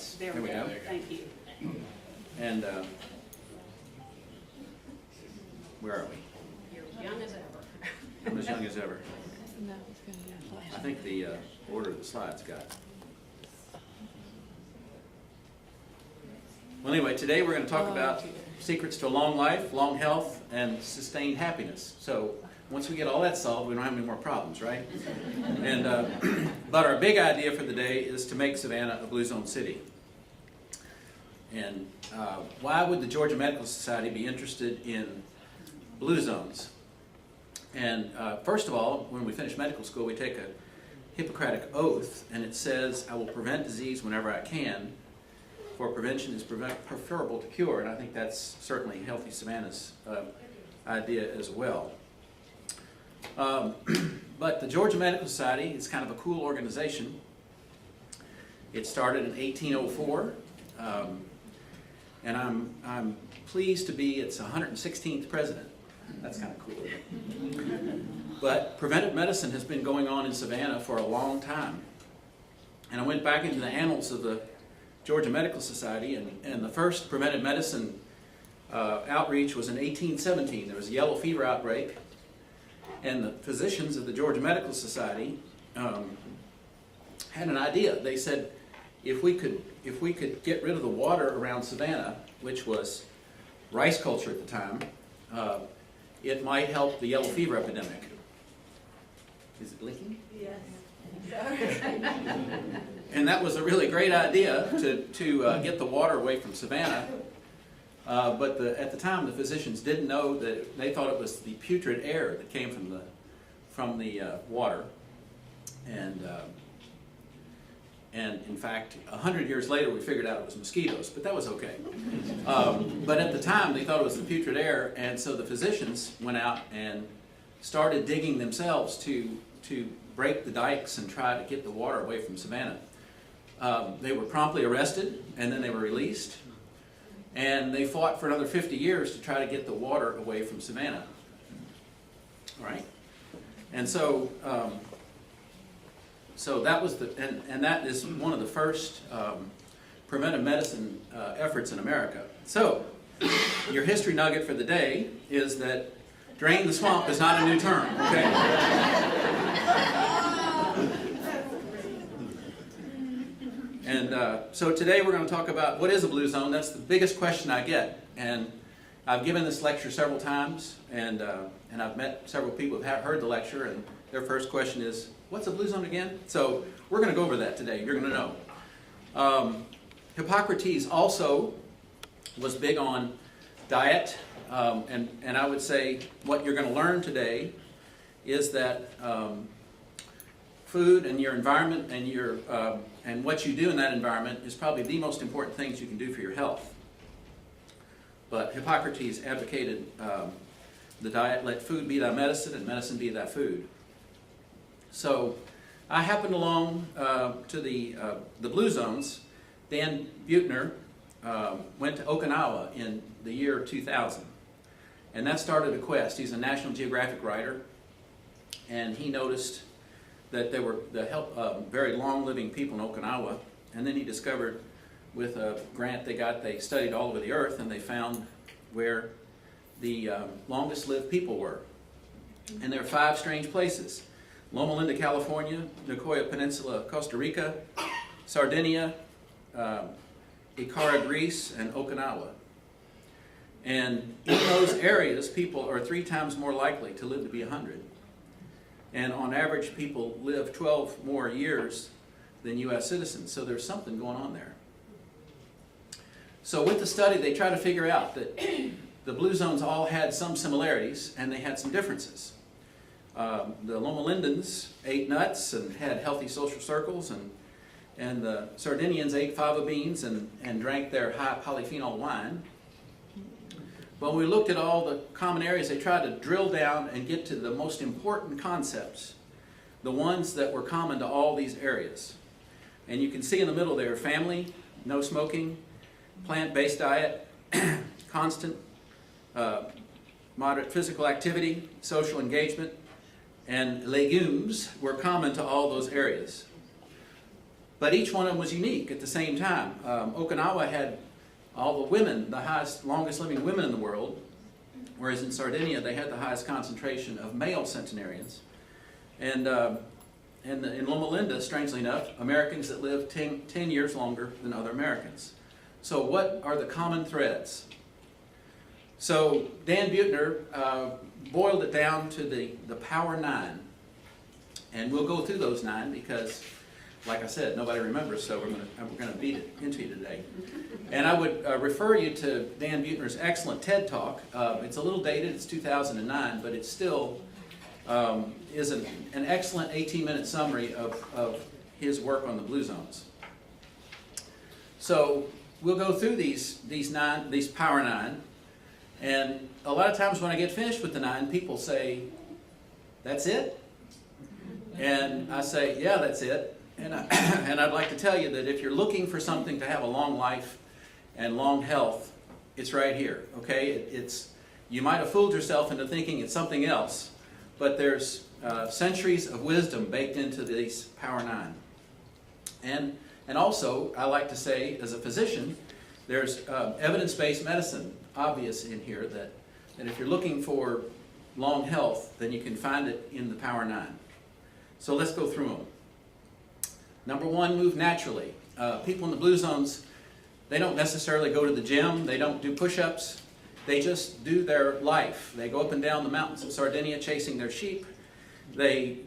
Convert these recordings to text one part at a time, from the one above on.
Yes, there we go. Thank you. And where are we? You're young as ever. I'm as young as ever. I think the order of the slides got. Well, anyway, today we're going to talk about secrets to a long life, long health, and sustained happiness. So once we get all that solved, we don't have any more problems, right? And but our big idea for the day is to make Savannah a blue zone city. And why would the Georgia Medical Society be interested in blue zones? And first of all, when we finish medical school, we take a Hippocratic oath, and it says, "I will prevent disease whenever I can, for prevention is preferable to cure." And I think that's certainly Healthy Savannah's idea as well. But the Georgia Medical Society is kind of a cool organization. It started in 1804, and I'm pleased to be its 116th president. That's kind of cool. But preventive medicine has been going on in Savannah for a long time. And I went back into the annals of the Georgia Medical Society, and the first preventive medicine outreach was in 1817. There was a yellow fever outbreak, and the physicians of the Georgia Medical Society had an idea. They said, if we could get rid of the water around Savannah, which was rice culture at the time, it might help the yellow fever epidemic. Is it leaking? Yes. And that was a really great idea to get the water away from Savannah. But at the time, the physicians didn't know that. They thought it was the putrid air that came from the water. And in fact, 100 years later, we figured out it was mosquitoes, but that was okay. But at the time, they thought it was the putrid air, and so the physicians went out and started digging themselves to break the dikes and try to get the water away from Savannah. They were promptly arrested, and then they were released. And they fought for another 50 years to try to get the water away from Savannah. All right? And so that was and that is one of the first preventive medicine efforts in America. So your history nugget for the day is that drain the swamp is not a new term, okay? And so today we're going to talk about what is a blue zone. That's the biggest question I get. And I've given this lecture several times, and I've met several people who have heard the lecture, and their first question is, what's a blue zone again? So we're going to go over that today. You're going to know. Hippocrates also was big on diet, and I would say what you're going to learn today is that food and your environment and what you do in that environment is probably the most important things you can do for your health. But Hippocrates advocated the diet, let food be thy medicine and medicine be thy food. So I happened along to the blue zones. Dan Buettner went to Okinawa in the year 2000. And that started a quest. He's a National Geographic writer. And he noticed that there were very long-living people in Okinawa. And then he discovered, with a grant they studied all over the earth, and they found where the longest-lived people were. And there are 5 strange places: Loma Linda, California; Nicoya Peninsula, Costa Rica; Sardinia; Ikara, Greece; and Okinawa. And in those areas, people are 3 times more likely to live to be 100. And on average, people live 12 more years than U.S. citizens. So there's something going on there. So with the study, they tried to figure out that the blue zones all had some similarities, and they had some differences. The Loma Lindans ate nuts and had healthy social circles, and the Sardinians ate fava beans and drank their high polyphenol wine. But when we looked at all the common areas, they tried to drill down and get to the most important concepts, the ones that were common to all these areas. And you can see in the middle there: family, no smoking, plant-based diet, constant, moderate physical activity, social engagement, and legumes were common to all those areas. But each one of them was unique at the same time. Okinawa had all the women, the longest living women in the world, whereas in Sardinia they had the highest concentration of male centenarians. And in Loma Linda, strangely enough, Americans that lived 10 years longer than other Americans. So what are the common threads? So Dan Buettner boiled it down to the power 9. And we'll go through those 9 because, like I said, nobody remembers, so we're going to beat it into you today. And I would refer you to Dan Buettner's excellent TED Talk. It's a little dated, it's 2009, but it still is an excellent 18-minute summary of his work on the blue zones. So we'll go through these power 9, and a lot of times when I get finished with the 9, people say, "That's it?" And I say, "Yeah, that's it." And I'd like to tell you that if you're looking for something to have a long life and long health, it's right here. Okay, you might have fooled yourself into thinking it's something else, but there's centuries of wisdom baked into these power 9. And also, I like to say, as a physician, there's evidence-based medicine obvious in here that if you're looking for long health, then you can find it in the power 9. So let's go through them. Number 1, move naturally. People in the blue zones, they don't necessarily go to the gym, they don't do push-ups, they just do their life. They go up and down the mountains of Sardinia chasing their sheep. They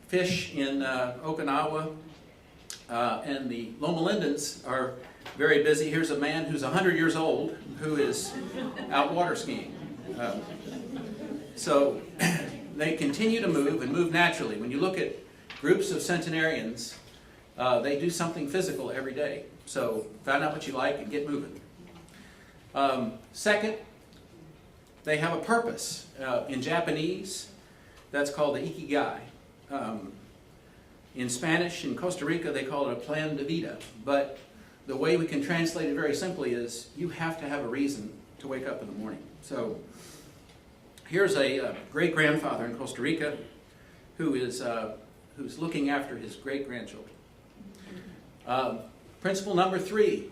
fish in Okinawa, and the Loma Lindans are very busy. Here's a man who's 100 years old who is out water skiing. So they continue to move and move naturally. When you look at groups of centenarians, they do something physical every day. So find out what you like and get moving. Second, they have a purpose. In Japanese, that's called the ikigai. In Spanish, in Costa Rica, they call it a plan de vida. But the way we can translate it very simply is you have to have a reason to wake up in the morning. So here's a great-grandfather in Costa Rica who's looking after his great-grandchildren. Principle number 3,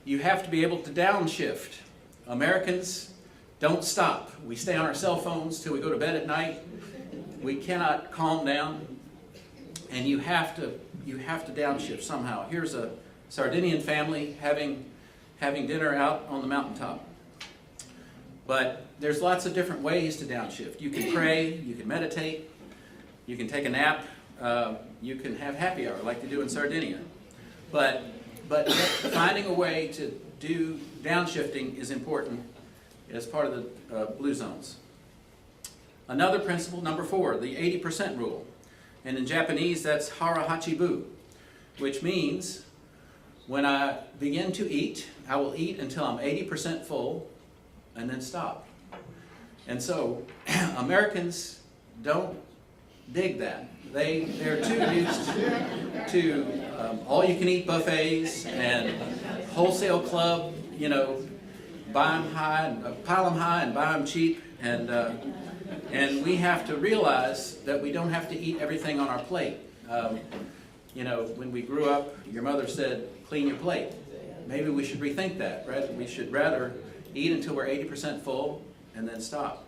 you have to be able to downshift. Americans don't stop. We stay on our cell phones till we go to bed at night. We cannot calm down, and you have to downshift somehow. Here's a Sardinian family having dinner out on the mountaintop. But there's lots of different ways to downshift. You can pray, you can meditate, you can take a nap, you can have happy hour like they do in Sardinia. But finding a way to do downshifting is important as part of the blue zones. Another principle, number 4, the 80% rule. And in Japanese, that's hara hachibu, which means when I begin to eat, I will eat until I'm 80% full and then stop. And so Americans don't dig that. They're too used to all-you-can-eat buffets and wholesale club, buy them high and pile them high and buy them cheap, and we have to realize that we don't have to eat everything on our plate. When we grew up, your mother said, "Clean your plate." Maybe we should rethink that, right? We should rather eat until we're 80% full and then stop.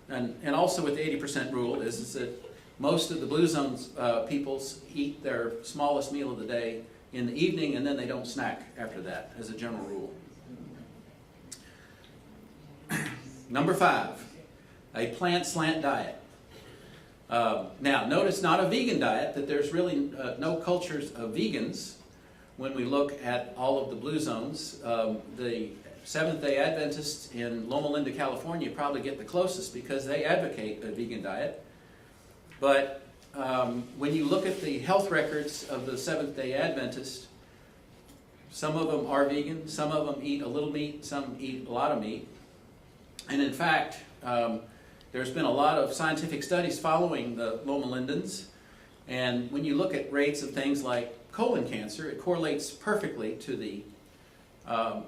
And also with the 80% rule is that most of the blue zones peoples eat their smallest meal of the day in the evening, and then they don't snack after that, as a general rule. Number 5, a plant slant diet. Now, notice not a vegan diet, that there's really no cultures of vegans when we look at all of the blue zones. The Seventh-day Adventists in Loma Linda, California probably get the closest because they advocate a vegan diet. But when you look at the health records of the Seventh-day Adventists, some of them are vegan, some of them eat a little meat, some eat a lot of meat. And in fact, there's been a lot of scientific studies following the Loma Lindans. And when you look at rates of things like colon cancer, it correlates perfectly to the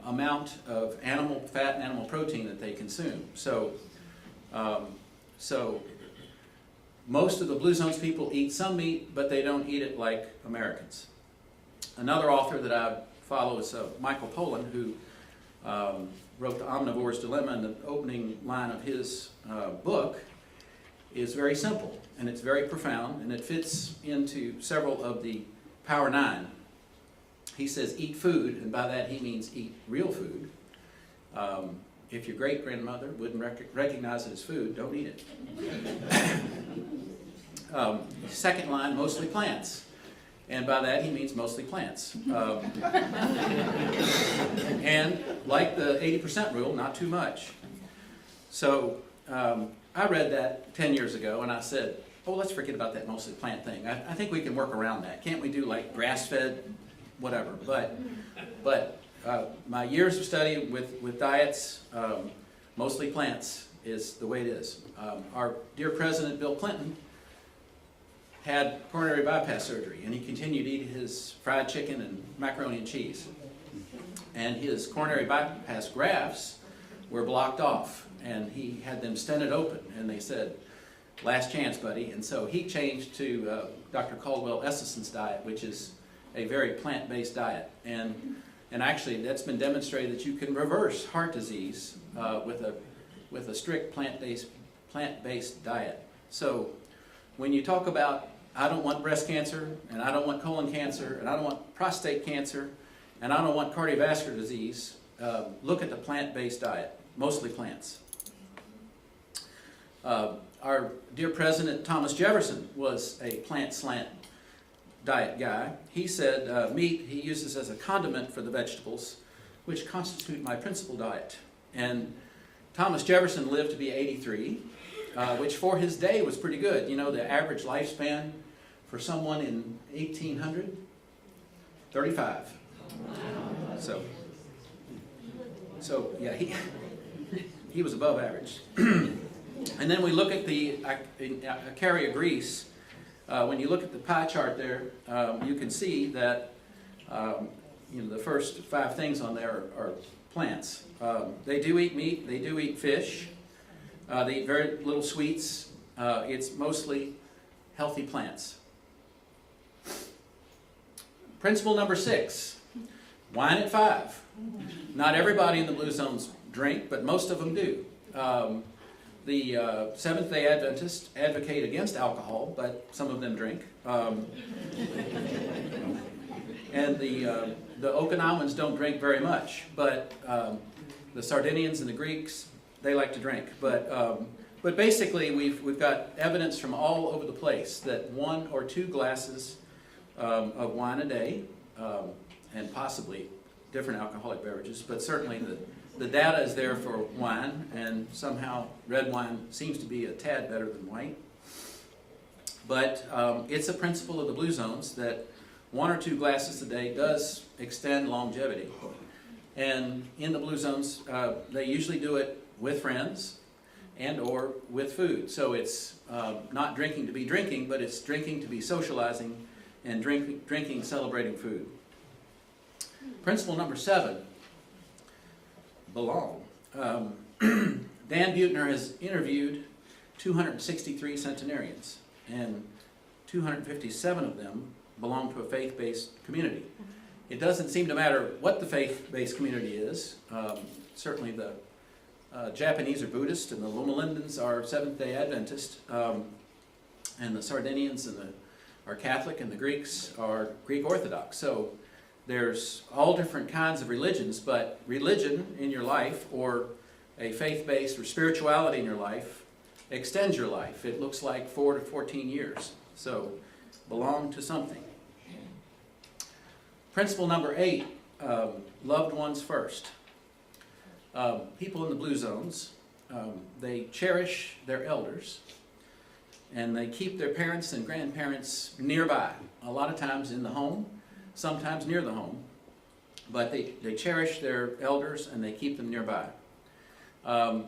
amount of animal fat and animal protein that they consume. So Most of the Blue Zones people eat some meat, but they don't eat it like Americans. Another author that I follow is Michael Pollan, who wrote The Omnivore's Dilemma, and the opening line of his book is very simple, and it's very profound, and it fits into several of the Power 9. He says, eat food, and by that he means eat real food. If your great-grandmother wouldn't recognize it as food, don't eat it. Second line, mostly plants. And by that he means mostly plants. And like the 80% rule, not too much. So I read that 10 years ago and I said, oh, let's forget about that mostly plant thing. I think we can work around that. Can't we do like grass-fed, whatever? But my years of study with diets, mostly plants, is the way it is. Our dear President Bill Clinton had coronary bypass surgery, and he continued to eat his fried chicken and macaroni and cheese. And his coronary bypass grafts were blocked off, and he had them stented open, and they said, last chance, buddy. And so he changed to Dr. Caldwell Essenson's diet, which is a very plant-based diet. And actually, that's been demonstrated that you can reverse heart disease with a strict plant-based diet. So when you talk about, I don't want breast cancer, and I don't want colon cancer, and I don't want prostate cancer, and I don't want cardiovascular disease, look at the plant-based diet, mostly plants. Our dear President Thomas Jefferson was a plant slant diet guy. He said meat he uses as a condiment for the vegetables, which constitute my principal diet. And Thomas Jefferson lived to be 83, which for his day was pretty good. You know, the average lifespan for someone in 1800, 35. So yeah, he was above average. And then we look at the carry of grease. When you look at the pie chart there, you can see that the first 5 things on there are plants. They do eat meat. They do eat fish. They eat very little sweets. It's mostly healthy plants. Principle number 6, wine at 5. Not everybody in the Blue Zones drink, but most of them do. The Seventh-day Adventists advocate against alcohol, but some of them drink. And the Okinawans don't drink very much, but the Sardinians and the Greeks, they like to drink. But basically, we've got evidence from all over the place that 1 or 2 glasses of wine a day, and possibly different alcoholic beverages, but certainly the data is there for wine, and somehow red wine seems to be a tad better than white. But it's a principle of the Blue Zones that 1 or 2 glasses a day does extend longevity. And in the Blue Zones, they usually do it with friends and or with food. So it's not drinking to be drinking, but it's drinking to be socializing, and drinking celebrating food. Principle number 7, belong. Dan Buettner has interviewed 263 centenarians, and 257 of them belong to a faith-based community. It doesn't seem to matter what the faith-based community is. Certainly the Japanese are Buddhist, and the Loma Lindens are Seventh-day Adventist, and the Sardinians are Catholic, and the Greeks are Greek Orthodox. So there's all different kinds of religions, but religion in your life, or a faith-based or spirituality in your life, extends your life. It looks like 4 to 14 years. So belong to something. Principle number 8, loved ones first. People in the Blue Zones, they cherish their elders, and they keep their parents and grandparents nearby, a lot of times in the home, sometimes near the home, but they cherish their elders and they keep them nearby.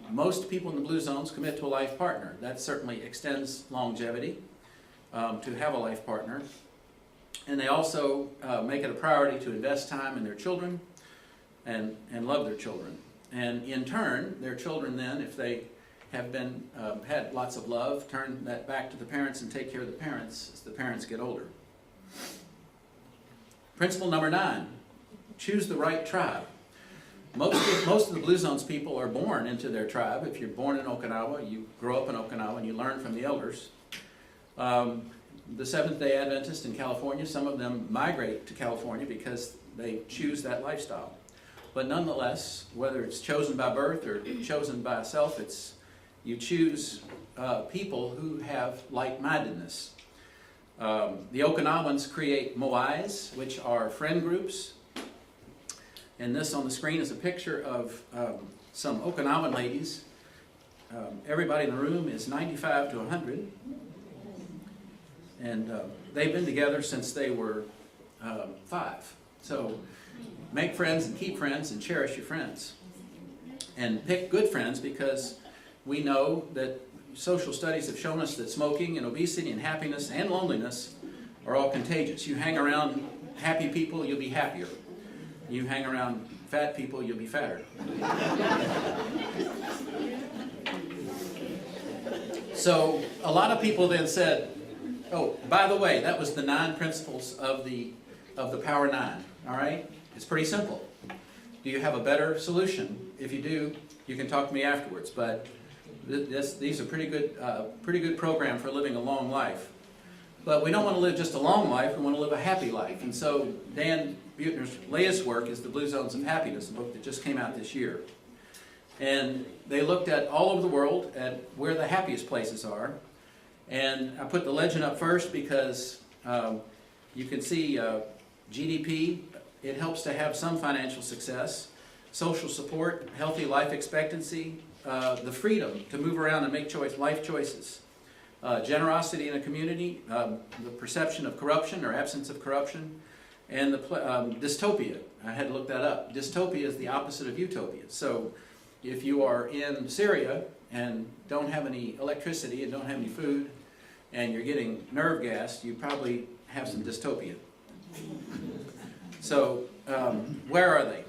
Most people in the Blue Zones commit to a life partner. That certainly extends longevity, to have a life partner. And they also make it a priority to invest time in their children and love their children. And in turn, their children then, if they have been had lots of love, turn that back to the parents and take care of the parents as the parents get older. Principle number 9, choose the right tribe. Most of the Blue Zones people are born into their tribe. If you're born in Okinawa, you grow up in Okinawa and you learn from the elders. The Seventh-day Adventists in California, some of them migrate to California because they choose that lifestyle. But nonetheless, whether it's chosen by birth or chosen by self, you choose people who have like-mindedness. The Okinawans create moais, which are friend groups. And this on the screen is a picture of some Okinawan ladies. Everybody in the room is 95 to 100. And they've been together since they were 5. So make friends and keep friends and cherish your friends. And pick good friends, because we know that social studies have shown us that smoking and obesity and happiness and loneliness are all contagious. You hang around happy people, you'll be happier. You hang around fat people, you'll be fatter. So a lot of people then said, oh, by the way, that was the 9 principles of the Power 9. All right? It's pretty simple. Do you have a better solution? If you do, you can talk to me afterwards. But these are pretty good program for living a long life. But we don't want to live just a long life. We want to live a happy life. And so Dan Buettner's latest work is The Blue Zones of Happiness, a book that just came out this year. And they looked at all over the world at where the happiest places are. And I put the legend up first because you can see GDP, it helps to have some financial success, social support, healthy life expectancy, the freedom to move around and make life choices, generosity in a community, the perception of corruption or absence of corruption, and the dystopia. I had to look that up. Dystopia is the opposite of utopia. So if you are in Syria and don't have any electricity and don't have any food and you're getting nerve gas, you probably have some dystopia. So where are they?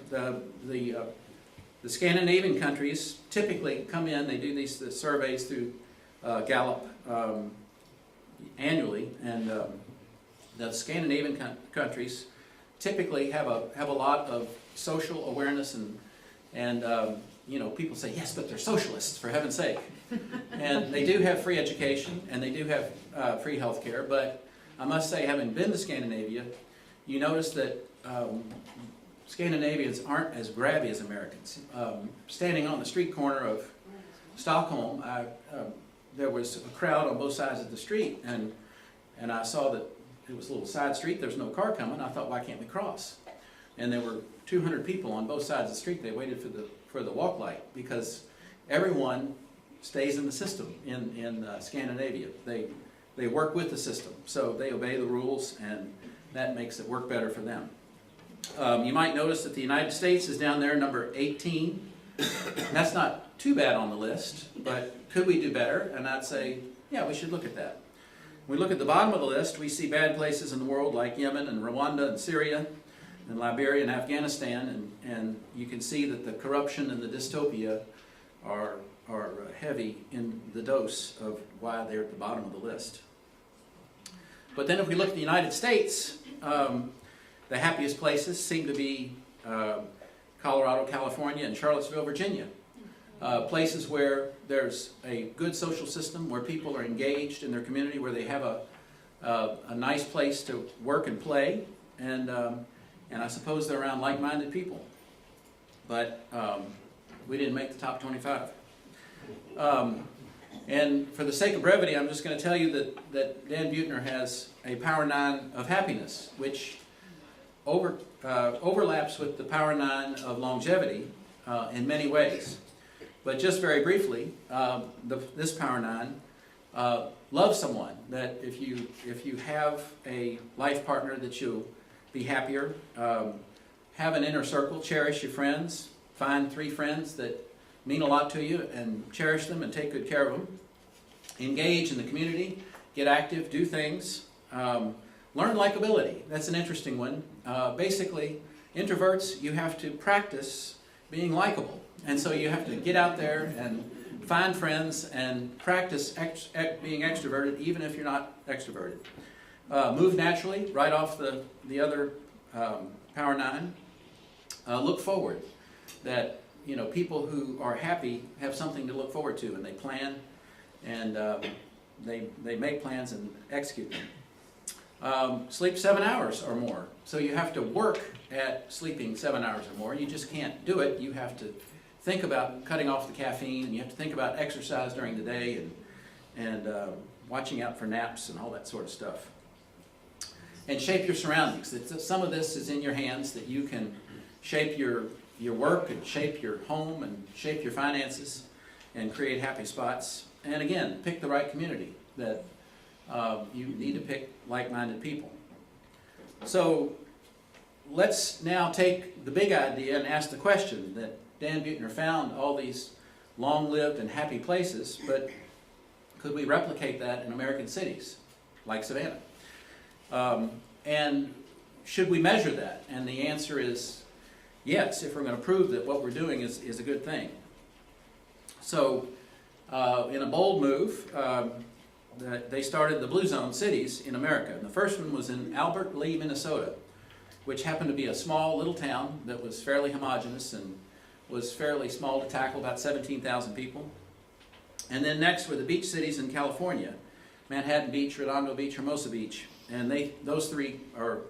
The Scandinavian countries typically come in, they do these surveys through Gallup annually, and the Scandinavian countries typically have a lot of social awareness, and you know, people say, yes, but they're socialists, for heaven's sake. And they do have free education, and they do have free health care, but I must say, having been to Scandinavia, you notice that Scandinavians aren't as grabby as Americans. Standing on the street corner of Stockholm, there was a crowd on both sides of the street, and I saw that it was a little side street, there's no car coming. I thought, why can't we cross? And there were 200 people on both sides of the street. They waited for the walk light, because everyone stays in the system in Scandinavia. They work with the system, so they obey the rules, and that makes it work better for them. You might notice that the United States is down there, number 18. That's not too bad on the list, but could we do better? And I'd say, yeah, we should look at that. When we look at the bottom of the list, we see bad places in the world like Yemen and Rwanda and Syria and Liberia and Afghanistan, and you can see that the corruption and the dystopia are heavy in the dose of why they're at the bottom of the list. But then if we look at the United States, the happiest places seem to be Colorado, California, and Charlottesville, Virginia. Places where there's a good social system, where people are engaged in their community, where they have a nice place to work and play, and I suppose they're around like-minded people. But we didn't make the top 25. And for the sake of brevity, I'm just going to tell you that Dan Buettner has a Power 9 of happiness, which overlaps with the Power 9 of longevity in many ways. But just very briefly, this Power 9, love someone. That if you have a life partner, that you'll be happier. Have an inner circle. Cherish your friends. Find 3 friends that mean a lot to you and cherish them and take good care of them. Engage in the community. Get active. Do things. Learn likability. That's an interesting one. Basically, introverts, you have to practice being likable. And so you have to get out there and find friends and practice being extroverted even if you're not extroverted. Move naturally, right off the other Power 9. Look forward. That, you know, people who are happy have something to look forward to, and they plan, and they make plans and execute them. Sleep 7 hours or more. So you have to work at sleeping 7 hours or more. You just can't do it. You have to think about cutting off the caffeine, and you have to think about exercise during the day, and watching out for naps and all that sort of stuff. And shape your surroundings. Some of this is in your hands, that you can shape your work and shape your home and shape your finances and create happy spots. And again, pick the right community. That you need to pick like-minded people. So let's now take the big idea and ask the question that Dan Buettner found all these long-lived and happy places, but could we replicate that in American cities like Savannah? And should we measure that? And the answer is yes, if we're going to prove that what we're doing is a good thing. So in a bold move, they started the Blue Zone cities in America. And the first one was in Lea Minnesota, which happened to be a small little town that was fairly homogeneous and was fairly small to tackle, about 17,000 people. And then next were the beach cities in California, Manhattan Beach, Redondo Beach, Hermosa Beach. And those three are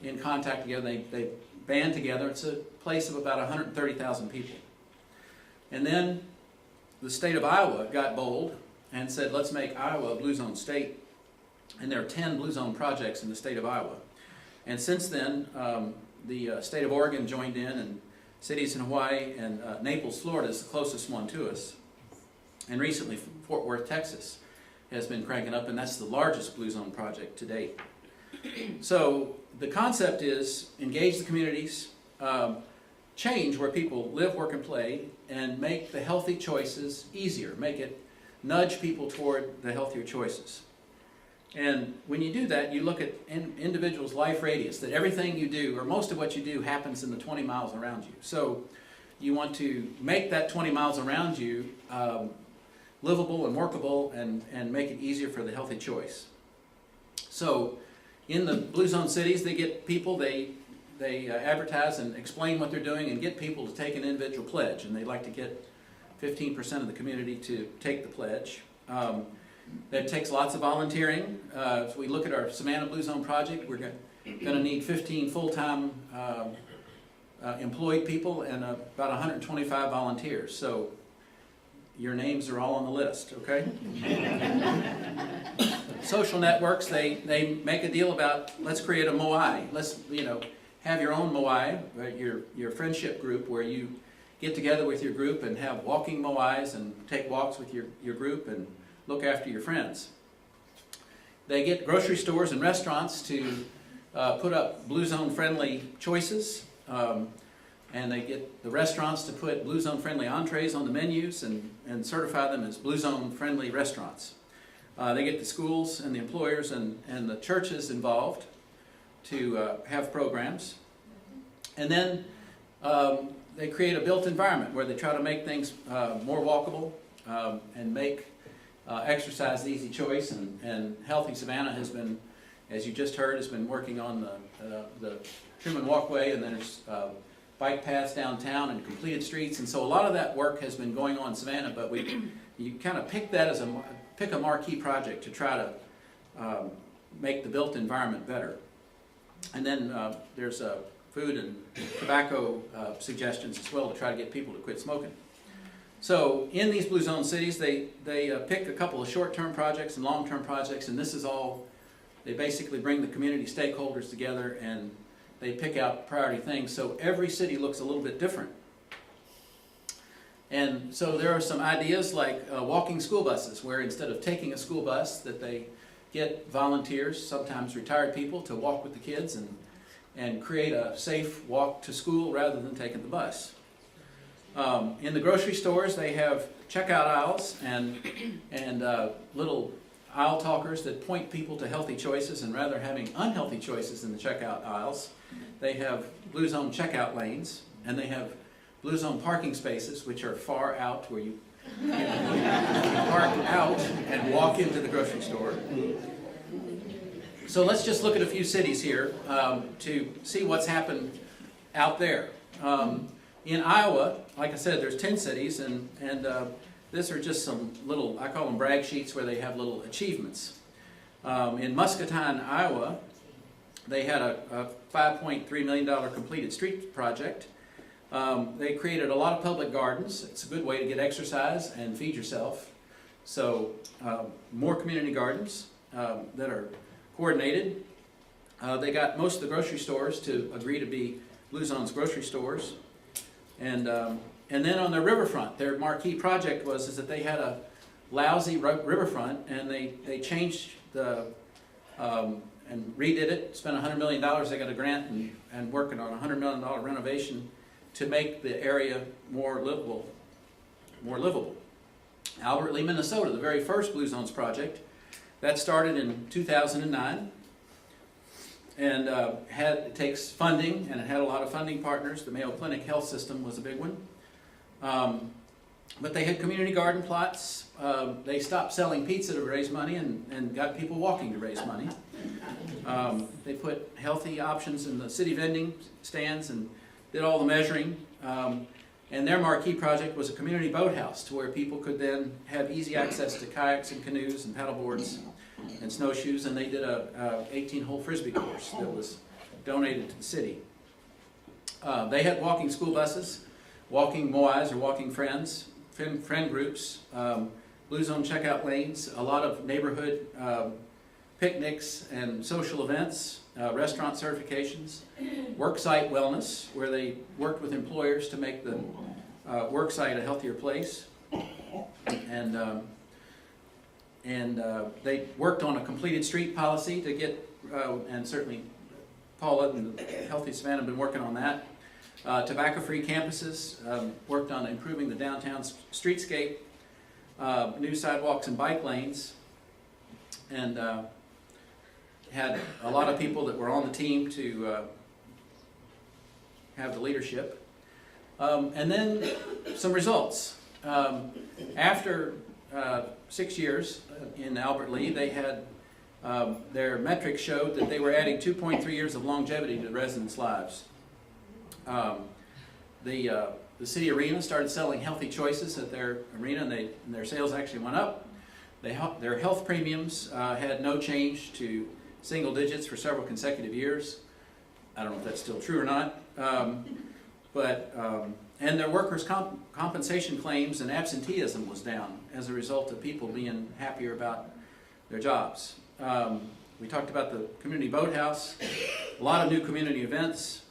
in contact together. They band together. It's a place of about 130,000 people. And then the state of Iowa got bold and said, let's make Iowa a Blue Zone state. And there are 10 Blue Zone projects in the state of Iowa. And since then, the state of Oregon joined in, and cities in Hawaii, and Naples, Florida is the closest one to us. And recently, Fort Worth, Texas has been cranking up, and that's the largest Blue Zone project to date. So the concept is engage the communities, change where people live, work, and play, and make the healthy choices easier. Nudge people toward the healthier choices. And when you do that, you look at individuals' life radius, that everything you do, or most of what you do, happens in the 20 miles around you. So you want to make that 20 miles around you livable and workable, and make it easier for the healthy choice. So in the Blue Zone cities, they get people, they advertise and explain what they're doing and get people to take an individual pledge, and they like to get 15% of the community to take the pledge. That takes lots of volunteering. If we look at our Savannah Blue Zone project, we're going to need 15 full-time employed people and about 125 volunteers. So your names are all on the list, okay? Social networks, they make a deal about, let's create a moai. Let's, have your own moai, your friendship group, where you get together with your group and have walking moais and take walks with your group and look after your friends. They get grocery stores and restaurants to put up Blue Zone friendly choices. And they get the restaurants to put Blue Zone friendly entrees on the menus and certify them as Blue Zone friendly restaurants. They get the schools and the employers and the churches involved to have programs. And then they create a built environment where they try to make things more walkable and make exercise the easy choice. And Healthy Savannah has been, as you just heard, has been working on the Truman Walkway, and then there's bike paths downtown and completed streets. And so a lot of that work has been going on in Savannah, but you kind of pick that as pick a marquee project to try to make the built environment better. And then there's food and tobacco suggestions as well to try to get people to quit smoking. So in these Blue Zone cities, they pick a couple of short-term projects and long-term projects, and this is all, they basically bring the community stakeholders together and they pick out priority things. So every city looks a little bit different. And so there are some ideas like walking school buses, where instead of taking a school bus, that they get volunteers, sometimes retired people, to walk with the kids and create a safe walk to school rather than taking the bus. In the grocery stores, they have checkout aisles and little aisle talkers that point people to healthy choices, and rather having unhealthy choices in the checkout aisles, they have Blue Zone checkout lanes, and they have Blue Zone parking spaces, which are far out where you You park out and walk into the grocery store. So let's just look at a few cities here to see what's happened out there. In Iowa, like I said, there's 10 cities, and these are just some little, I call them brag sheets, where they have little achievements. In Muscatine, Iowa, they had a $5.3 million completed street project. They created a lot of public gardens. It's a good way to get exercise and feed yourself. So more community gardens that are coordinated. They got most of the grocery stores to agree to be Blue Zone's grocery stores. And then on their riverfront, their marquee project was that they had a lousy riverfront, and they changed the and redid it, spent $100 million. They got a grant and working on a $100 million renovation to make the area more livable. Lea Minnesota, the very first Blue Zones project, that started in 2009, and it takes funding, and it had a lot of funding partners. The Mayo Clinic Health System was a big one. But they had community garden plots. They stopped selling pizza to raise money and got people walking to raise money. They put healthy options in the city vending stands and did all the measuring. And their marquee project was a community boathouse, to where people could then have easy access to kayaks and canoes and paddleboards and snowshoes. And they did a 18-hole frisbee course that was donated to the city. They had walking school buses, walking moais or walking friend groups, Blue Zone checkout lanes, a lot of neighborhood picnics and social events, restaurant certifications, worksite wellness, where they worked with employers to make the worksite a healthier place, and they worked on a completed street policy to get, and certainly Paula and the Healthiest Savannah have been working on that. Tobacco-free campuses, worked on improving the downtown streetscape, new sidewalks and bike lanes, and had a lot of people that were on the team to have the leadership. And then some results. After 6 years in Albert Lea, they had their metrics showed that they were adding 2.3 years of longevity to the residents' lives. The city arena started selling healthy choices at their arena, and their sales actually went up. Their health premiums had no change to single digits for several consecutive years. I don't know if that's still true or not. And their workers' compensation claims and absenteeism was down as a result of people being happier about their jobs. We talked about the community boathouse, a lot of new community events,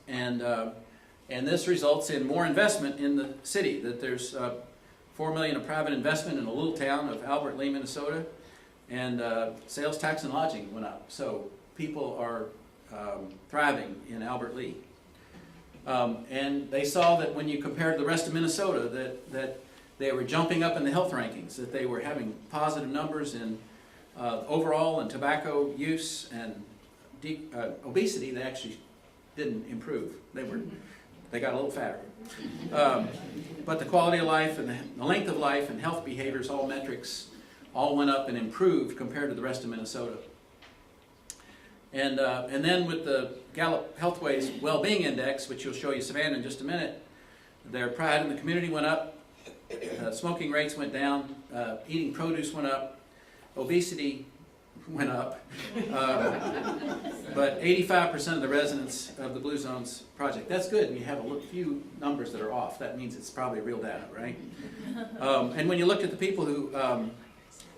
and this results in more investment in the city. That there's $4 million of private investment in a little town of Albert Lea, Minnesota, and sales tax and lodging went up. So people are thriving in Albert Lea. And they saw that when you compared the rest of Minnesota, that they were jumping up in the health rankings, that they were having positive numbers in overall and tobacco use and obesity. They actually didn't improve. They got a little fatter. But the quality of life and the length of life and health behaviors, all metrics, all went up and improved compared to the rest of Minnesota. And then with the Gallup Healthways Well-Being Index, which will show you Savannah in just a minute, their pride in the community went up, smoking rates went down, eating produce went up, obesity went up, but 85% of the residents of the Blue Zones project. That's good. You have a few numbers that are off. That means it's probably real data, right? And when you looked at the people who,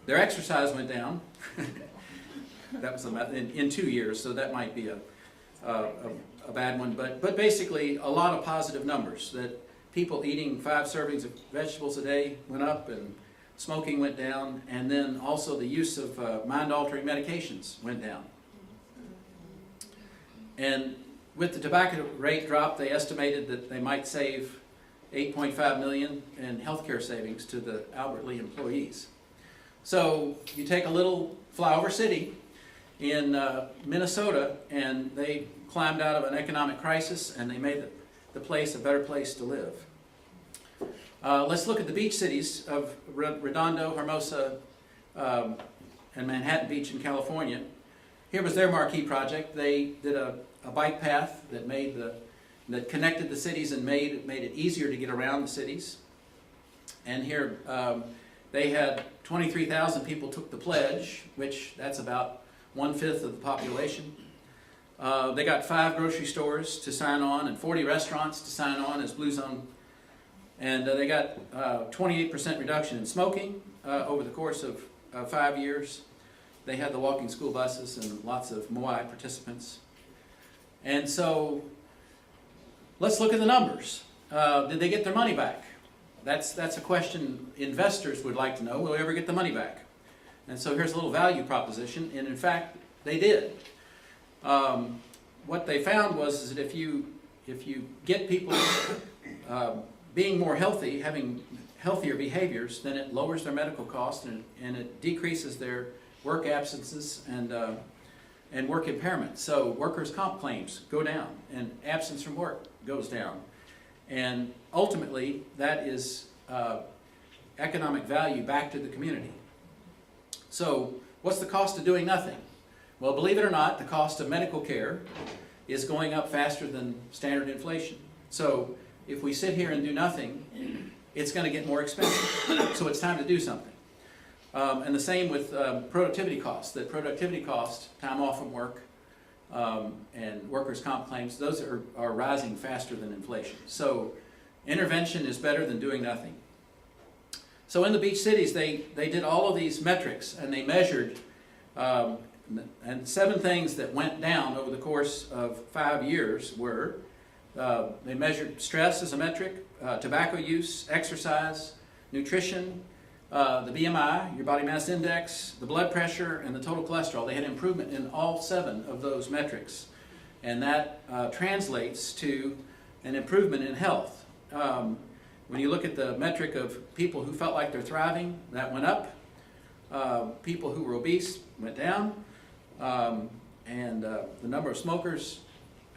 their exercise went down, that was in 2 years, so that might be a bad one. But basically, a lot of positive numbers. That people eating 5 servings of vegetables a day went up, and smoking went down, and then also the use of mind-altering medications went down. And with the tobacco rate drop, they estimated that they might save $8.5 million in healthcare savings to the Albert Lea employees. So you take a little flyover city in Minnesota, and they climbed out of an economic crisis, and they made the place a better place to live. Let's look at the beach cities of Redondo, Hermosa, and Manhattan Beach in California. Here was their marquee project. They did a bike path that connected the cities and made it easier to get around the cities. And here they had 23,000 people took the pledge, which that's about 1/5 of the population. They got 5 grocery stores to sign on and 40 restaurants to sign on as Blue Zone. And they got 28% reduction in smoking over the course of 5 years. They had the walking school buses and lots of Moai participants. And so let's look at the numbers. Did they get their money back? That's a question investors would like to know. Will we ever get the money back? And so here's a little value proposition, and in fact, they did. What they found was that if you get people being more healthy, having healthier behaviors, then it lowers their medical costs and it decreases their work absences and work impairment. So workers' comp claims go down and absence from work goes down. And ultimately, that is economic value back to the community. So what's the cost of doing nothing? Well, believe it or not, the cost of medical care is going up faster than standard inflation. So if we sit here and do nothing, it's going to get more expensive. So it's time to do something. And the same with productivity costs. The productivity cost, time off from work, and workers' comp claims, those are rising faster than inflation. So intervention is better than doing nothing. So in the beach cities, they did all of these metrics, and they measured and 7 things that went down over the course of 5 years were, they measured stress as a metric, tobacco use, exercise, nutrition, the BMI, your body mass index, the blood pressure, and the total cholesterol. They had improvement in all 7 of those metrics. And that translates to an improvement in health. When you look at the metric of people who felt like they're thriving, that went up. People who were obese went down. And the number of smokers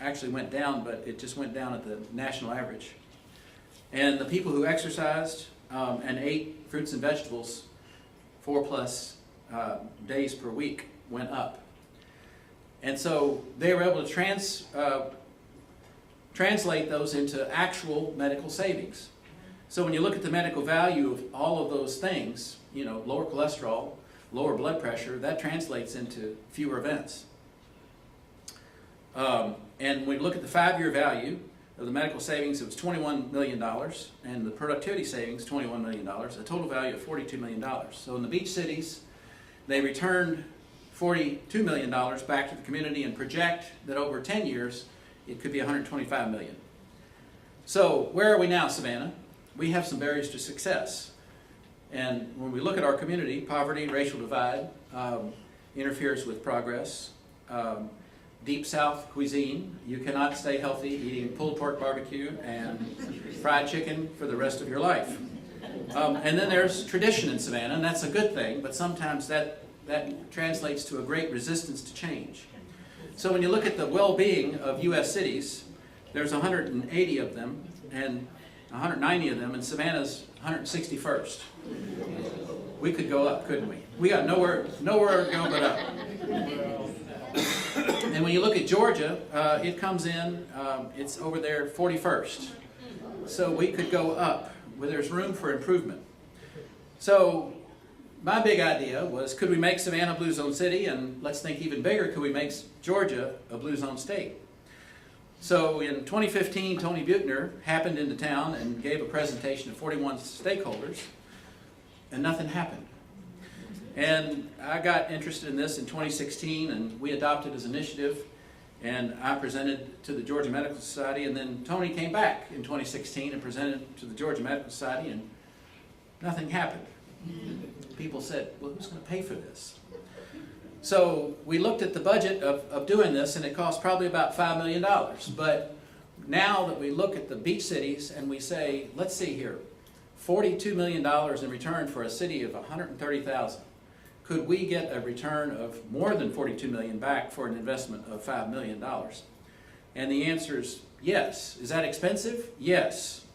actually went down, but it just went down at the national average. And the people who exercised and ate fruits and vegetables 4+ days per week went up. And so they were able to translate those into actual medical savings. So when you look at the medical value of all of those things, you know, lower cholesterol, lower blood pressure, that translates into fewer events. And when we look at the 5-year value of the medical savings, it was $21 million, and the productivity savings, $21 million, a total value of $42 million. So in the beach cities, they returned $42 million back to the community and project that over 10 years, it could be $125 million. So where are we now, Savannah? We have some barriers to success. And when we look at our community, poverty, racial divide, interferes with progress. Deep South cuisine, you cannot stay healthy eating pulled pork barbecue and fried chicken for the rest of your life. And then there's tradition in Savannah, and that's a good thing, but sometimes that translates to a great resistance to change. So when you look at the well-being of U.S. cities, there's 180 of them, and 190 of them, and Savannah's 161st. We could go up, couldn't we? We got nowhere to go but up. And when you look at Georgia, it comes in, it's over there 41st. So we could go up, where there's room for improvement. So my big idea was, could we make Savannah a Blue Zone city? And let's think even bigger, could we make Georgia a Blue Zone state? So in 2015, Tony Buechner happened into town and gave a presentation to 41 stakeholders, and nothing happened. And I got interested in this in 2016, and we adopted as an initiative, and I presented to the Georgia Medical Society, and then Tony came back in 2016 and presented to the Georgia Medical Society, and nothing happened. People said, well, who's going to pay for this? So we looked at the budget of doing this, and it cost probably about $5 million. But now that we look at the beach cities and we say, let's see here, $42 million in return for a city of 130,000. Could we get a return of more than $42 million back for an investment of $5 million? And the answer is yes. Is that expensive? Yes.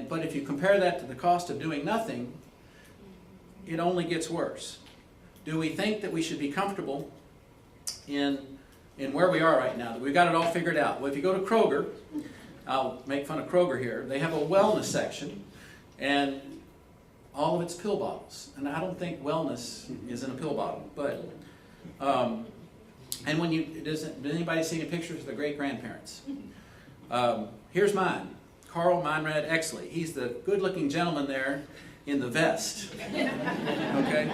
But if you compare that to the cost of doing nothing, it only gets worse. Do we think that we should be comfortable in where we are right now, that we've got it all figured out? Well, if you go to Kroger, I'll make fun of Kroger here, they have a wellness section, and all of it's pill bottles. And I don't think wellness is in a pill bottle. But, and when does anybody see any pictures of their great-grandparents? Here's mine, Carl Meinrad Exley. He's the good-looking gentleman there in the vest. Okay?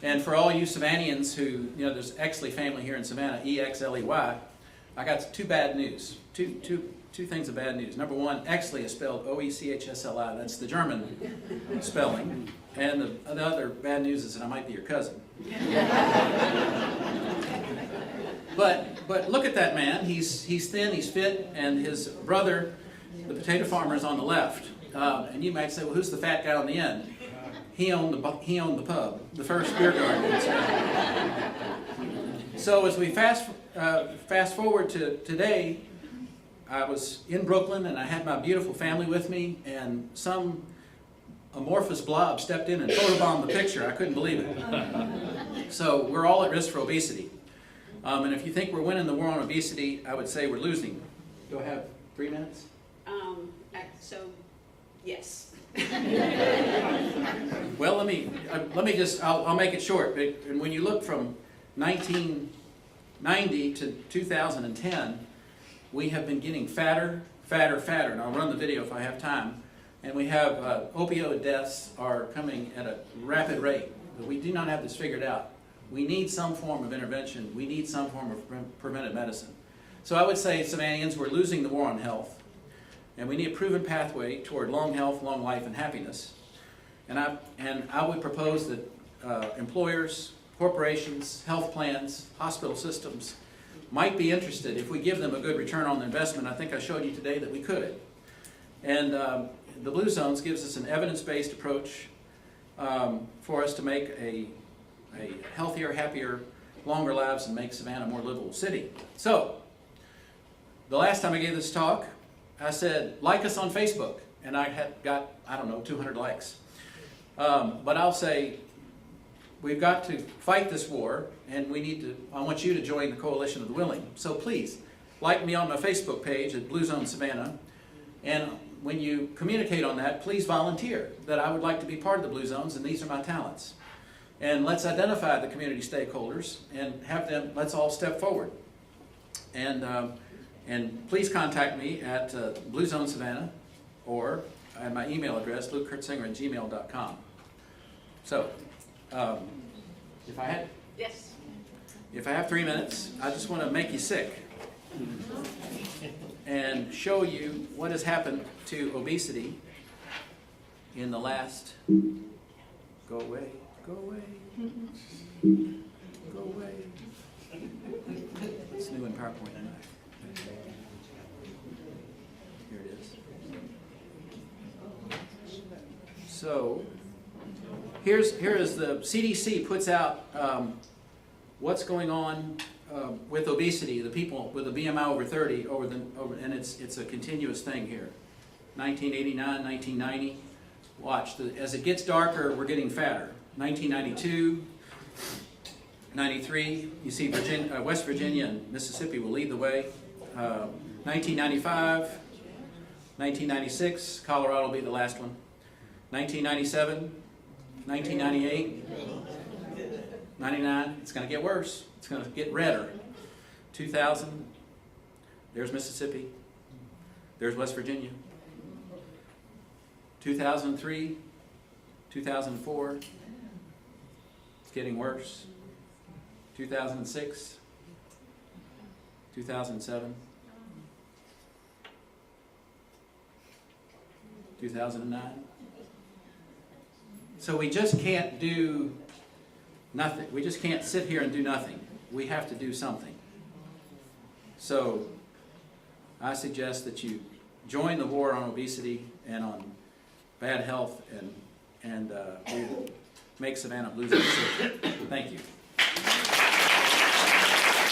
And for all you Savannians who, there's Exley family here in Savannah, E-X-L-E-Y, I got two bad news. Two things of bad news. Number one, Exley is spelled O-E-C-H-S-L-I. That's the German spelling. And the other bad news is that I might be your cousin. But look at that man. He's thin, he's fit, and his brother, the potato farmer, is on the left. And you might say, well, who's the fat guy on the end? He owned the pub, the first beer garden. So as we fast forward to today, I was in Brooklyn and I had my beautiful family with me, and some amorphous blob stepped in and photobombed the picture. I couldn't believe it. So we're all at risk for obesity. And if you think we're winning the war on obesity, I would say we're losing. Do I have 3 minutes? Yes. Well, let me just, I'll make it short. And when you look from 1990 to 2010, we have been getting fatter, and I'll run the video if I have time. And we have opioid deaths are coming at a rapid rate. But we do not have this figured out. We need some form of intervention. We need some form of preventive medicine. So I would say, Savannians, we're losing the war on health. And we need a proven pathway toward long health, long life, and happiness. And I would propose that employers, corporations, health plans, hospital systems might be interested if we give them a good return on the investment. I think I showed you today that we could. And the Blue Zones gives us an evidence-based approach for us to make a healthier, happier, longer lives and make Savannah a more livable city. So, the last time I gave this talk, I said, like us on Facebook, and I had got, 200 likes. But I'll say, we've got to fight this war, and I want you to join the Coalition of the Willing. So please, like me on my Facebook page at Blue Zone Savannah, and when you communicate on that, please volunteer that I would like to be part of the Blue Zones, and these are my talents. And let's identify the community stakeholders and let's all step forward. And please contact me at Blue Zone Savannah or at my email address, lukecurtsinger@gmail.com. So, if I have 3 minutes, I just want to make you sick and show you what has happened to obesity in the last, go away, it's new in PowerPoint tonight. Here it is. So, here is the CDC puts out what's going on with obesity, the people with a BMI over 30, and it's a continuous thing here. 1989, 1990. Watch, as it gets darker, we're getting fatter. 1992, 93, you see West Virginia and Mississippi will lead the way. 1995, 1996, Colorado will be the last one. 1997, 1998, 99, it's going to get worse. It's going to get redder. 2000, there's Mississippi. There's West Virginia. 2003, 2004, it's getting worse. 2006, 2007, 2009. So we just can't do nothing. We just can't sit here and do nothing. We have to do something. So I suggest that you join the war on obesity and on bad health, and we will make Savannah Blue Zone safe. Thank you.